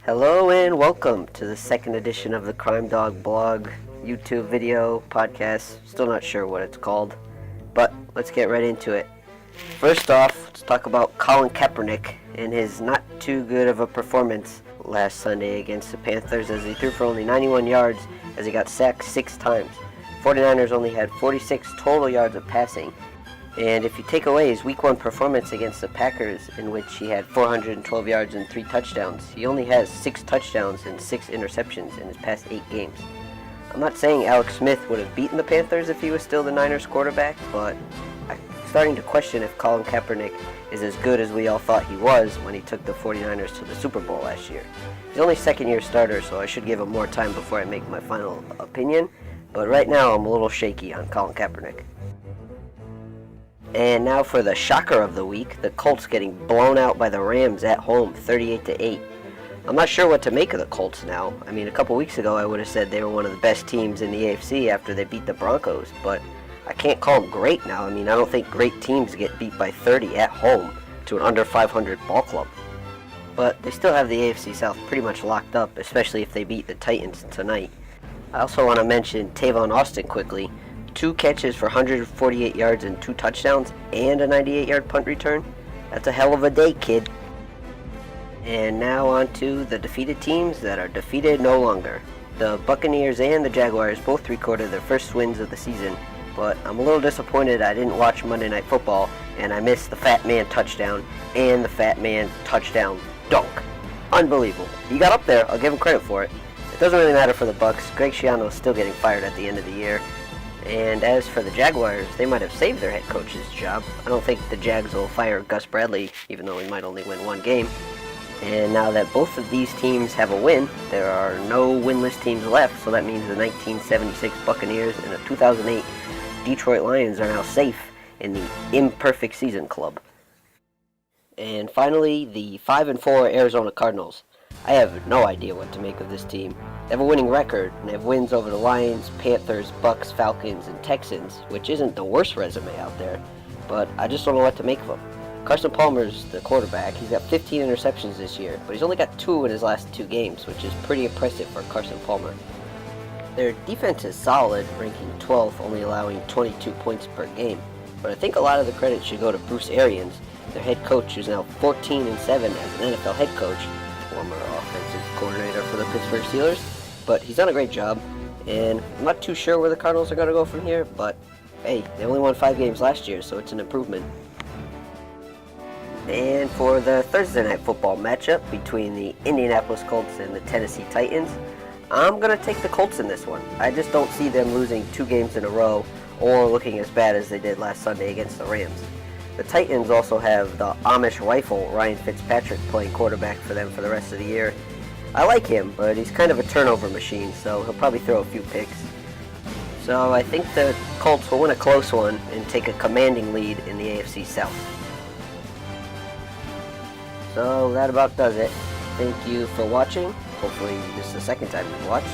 Hello and welcome to the second edition of the Crime Dog blog, YouTube video, podcast. Still not sure what it's called, but let's get right into it. First off, let's talk about Colin Kaepernick and his not too good of a performance last Sunday against the Panthers as he threw for only 91 yards as he got sacked 6 times. 49ers only had 46 total yards of passing. And if you take away his Week 1 performance against the Packers, in which he had 412 yards and 3 touchdowns, he only has 6 touchdowns and 6 interceptions in his past 8 games. I'm not saying Alex Smith would have beaten the Panthers if he was still the Niners quarterback, but I'm starting to question if Colin Kaepernick is as good as we all thought he was when he took the 49ers to the Super Bowl last year. He's only second-year starter, so I should give him more time before I make my final opinion, but right now I'm a little shaky on Colin Kaepernick. And now for the shocker of the week, the Colts getting blown out by the Rams at home, 38-8. I'm not sure what to make of the Colts now. I mean, a couple weeks ago I would have said they were one of the best teams in the AFC after they beat the Broncos, but I can't call them great now. I mean, I don't think great teams get beat by 30 at home to an under 500 ball club. But they still have the AFC South pretty much locked up, especially if they beat the Titans tonight. I also want to mention Tavon Austin quickly. 2 catches for 148 yards and 2 touchdowns and a 98-yard punt return. That's a hell of a day, kid. And now on to the defeated teams that are defeated no longer. The Buccaneers and the Jaguars both recorded their first wins of the season, but I'm a little disappointed I didn't watch Monday Night Football and I missed the Fat Man touchdown and the Fat Man touchdown dunk. Unbelievable. He got up there. I'll give him credit for it. It doesn't really matter for the Bucs. Greg Schiano is still getting fired at the end of the year. And as for the Jaguars, they might have saved their head coach's job. I don't think the Jags will fire Gus Bradley, even though he might only win 1 game. And now that both of these teams have a win, there are no winless teams left, so that means the 1976 Buccaneers and the 2008 Detroit Lions are now safe in the imperfect season club. And finally, the 5-4 Arizona Cardinals. I have no idea what to make of this team. They have a winning record, and they have wins over the Lions, Panthers, Bucks, Falcons, and Texans, which isn't the worst resume out there, but I just don't know what to make of them. Carson Palmer's the quarterback. He's got 15 interceptions this year, but he's only got 2 in his last 2 games, which is pretty impressive for Carson Palmer. Their defense is solid, ranking 12th, only allowing 22 points per game, but I think a lot of the credit should go to Bruce Arians, their head coach, who's now 14-7 as an NFL head coach, former offensive coordinator for the Pittsburgh Steelers, but he's done a great job, and I'm not too sure where the Cardinals are going to go from here, but hey, they only won 5 games last year, so it's an improvement. And for the Thursday Night Football matchup between the Indianapolis Colts and the Tennessee Titans, I'm going to take the Colts in this one. I just don't see them losing 2 games in a row or looking as bad as they did last Sunday against the Rams. The Titans also have the Amish rifle, Ryan Fitzpatrick, playing quarterback for them for the rest of the year. I like him, but he's kind of a turnover machine, so he'll probably throw a few picks. So I think the Colts will win a close one and take a commanding lead in the AFC South. So that about does it. Thank you for watching. Hopefully this is the second time you've watched.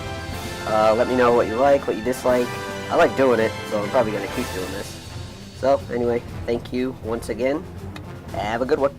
Let me know what you like, what you dislike. I like doing it, so I'm probably going to keep doing this. So anyway, thank you once again. Have a good one.